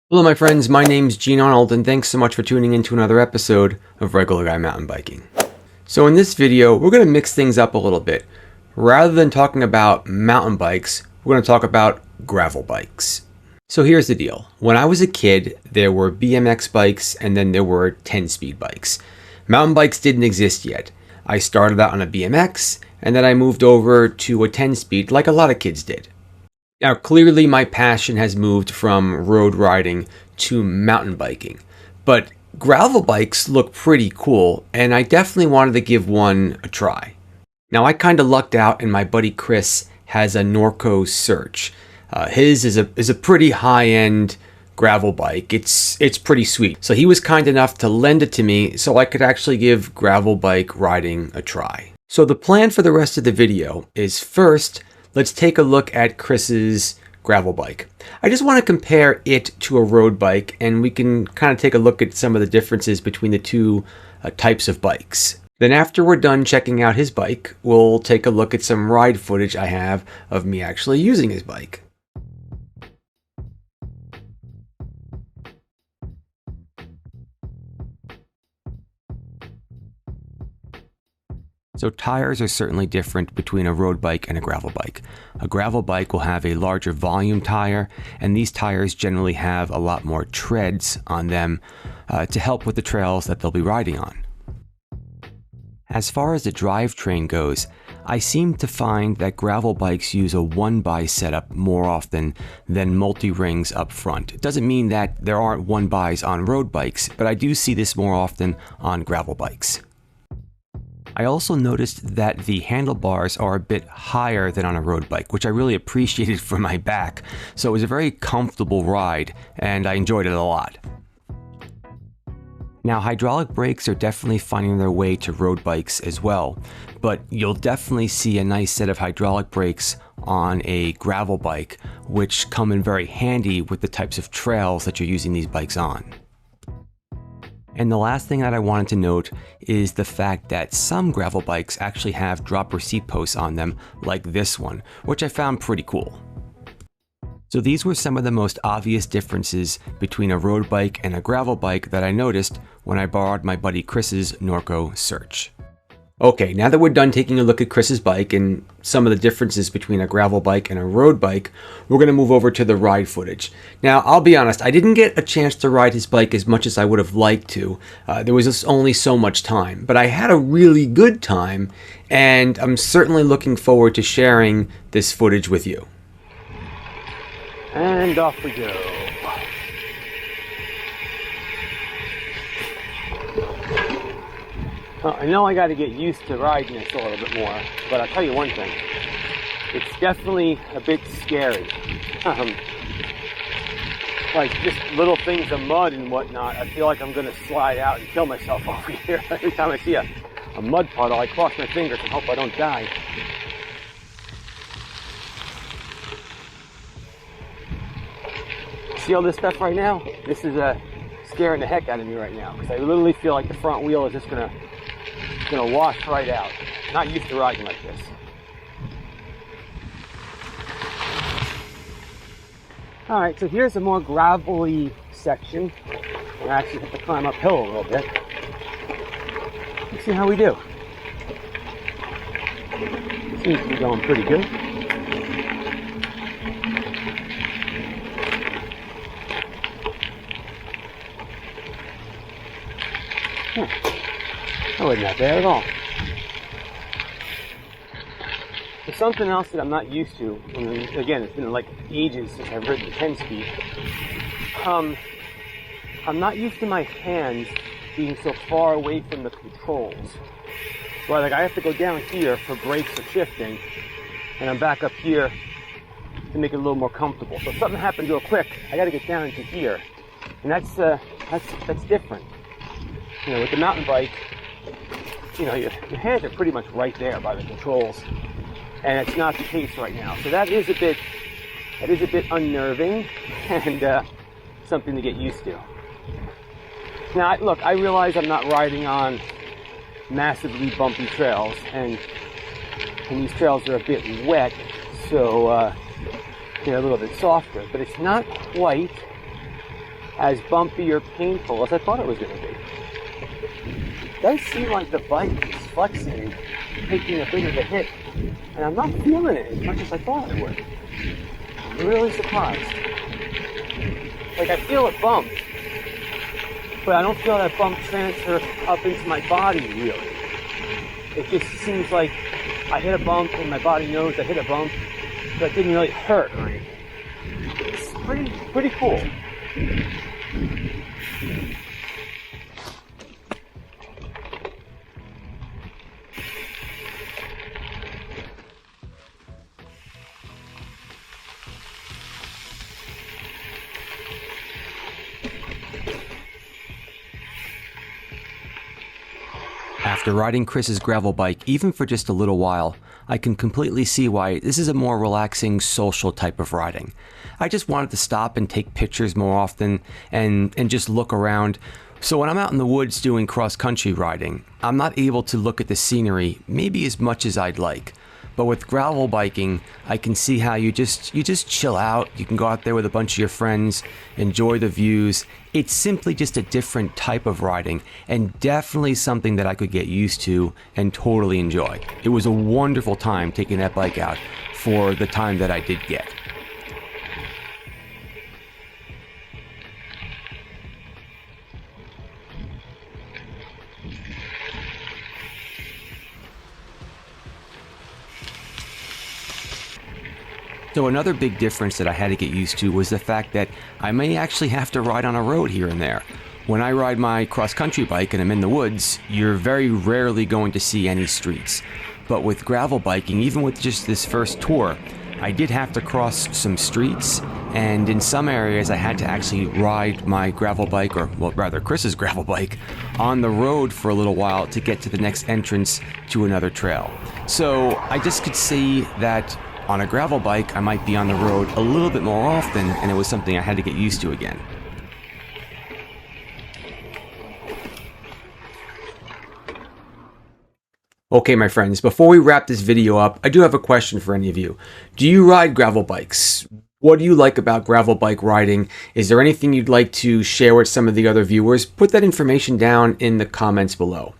Hello my friends, my name's Gene Arnold and thanks so much for tuning in to another episode of Regular Guy Mountain Biking. So in this video, we're going to mix things up a little bit. Rather than talking about mountain bikes, we're going to talk about gravel bikes. So here's the deal. When I was a kid, there were BMX bikes and then there were 10-speed bikes. Mountain bikes didn't exist yet. I started out on a BMX and then I moved over to a 10-speed like a lot of kids did. Now, clearly my passion has moved from road riding to mountain biking, but gravel bikes look pretty cool, and I definitely wanted to give one a try. Now, I kind of lucked out, and my buddy Chris has a Norco Search. His is a pretty high-end gravel bike. It's pretty sweet. So he was kind enough to lend it to me so I could actually give gravel bike riding a try. So the plan for the rest of the video is first, let's take a look at Chris's gravel bike. I just want to compare it to a road bike, and we can kind of take a look at some of the differences between the two types of bikes. Then after we're done checking out his bike, we'll take a look at some ride footage I have of me actually using his bike. So tires are certainly different between a road bike and a gravel bike. A gravel bike will have a larger volume tire, and these tires generally have a lot more treads on them to help with the trails that they'll be riding on. As far as the drivetrain goes, I seem to find that gravel bikes use a one-by setup more often than multi-rings up front. It doesn't mean that there aren't one-bys on road bikes, but I do see this more often on gravel bikes. I also noticed that the handlebars are a bit higher than on a road bike, which I really appreciated for my back. So it was a very comfortable ride, and I enjoyed it a lot. Now, hydraulic brakes are definitely finding their way to road bikes as well, but you'll definitely see a nice set of hydraulic brakes on a gravel bike, which come in very handy with the types of trails that you're using these bikes on. And the last thing that I wanted to note is the fact that some gravel bikes actually have dropper seat posts on them, like this one, which I found pretty cool. So these were some of the most obvious differences between a road bike and a gravel bike that I noticed when I borrowed my buddy Chris's Norco Search. Okay, now that we're done taking a look at Chris's bike and some of the differences between a gravel bike and a road bike, we're going to move over to the ride footage. Now, I'll be honest, I didn't get a chance to ride his bike as much as I would have liked to. There was just only so much time, but I had a really good time, and I'm certainly looking forward to sharing this footage with you. And off we go. Well, I know I got to get used to riding this a little bit more, but I'll tell you one thing. It's definitely a bit scary. Like just little things of mud and whatnot, I feel like I'm going to slide out and kill myself over here. Every time I see a mud puddle, I cross my fingers and hope I don't die. See all this stuff right now? This is scaring the heck out of me right now, because I literally feel like the front wheel is just gonna wash right out. Not used to riding like this. All right, so here's a more gravelly section. I actually have to climb uphill a little bit. Let's see how we do. Seems to be going pretty good. That wasn't that bad at all. There's something else that I'm not used to, and again, it's been like ages since I've ridden 10-speed. I'm not used to my hands being so far away from the controls. Well, like I have to go down here for brakes or shifting, and I'm back up here to make it a little more comfortable. So if something happened real quick, I got to get down into here, and that's different. You know, with the mountain bike, you know, your hands are pretty much right there by the controls, and it's not the case right now. So that is a bit unnerving and something to get used to. Now, look, I realize I'm not riding on massively bumpy trails, and these trails are a bit wet, so they're a little bit softer, but it's not quite as bumpy or painful as I thought it was going to be. It does seem like the bike is flexing and taking a bit of a hit, and I'm not feeling it as much as I thought I would. I'm really surprised. Like, I feel a bump, but I don't feel that bump transfer up into my body, really. It just seems like I hit a bump and my body knows I hit a bump, but it didn't really hurt or anything. It's pretty cool. After riding Chris's gravel bike, even for just a little while, I can completely see why this is a more relaxing, social type of riding. I just wanted to stop and take pictures more often and just look around. So when I'm out in the woods doing cross-country riding, I'm not able to look at the scenery maybe as much as I'd like. But with gravel biking, I can see how you just chill out. You can go out there with a bunch of your friends, enjoy the views. It's simply just a different type of riding, and definitely something that I could get used to and totally enjoy. It was a wonderful time taking that bike out for the time that I did get. So another big difference that I had to get used to was the fact that I may actually have to ride on a road here and there. When I ride my cross-country bike and I'm in the woods, you're very rarely going to see any streets. But with gravel biking, even with just this first tour, I did have to cross some streets, and in some areas I had to actually ride my gravel bike, or well, rather Chris's gravel bike, on the road for a little while to get to the next entrance to another trail. So I just could see that on a gravel bike, I might be on the road a little bit more often, and it was something I had to get used to again. Okay, my friends, before we wrap this video up, I do have a question for any of you. Do you ride gravel bikes? What do you like about gravel bike riding? Is there anything you'd like to share with some of the other viewers? Put that information down in the comments below.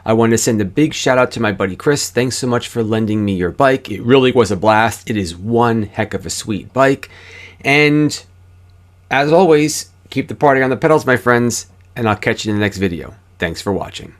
I want to send a big shout out to my buddy Chris. Thanks so much for lending me your bike. It really was a blast. It is one heck of a sweet bike. And as always, keep the party on the pedals, my friends, and I'll catch you in the next video. Thanks for watching.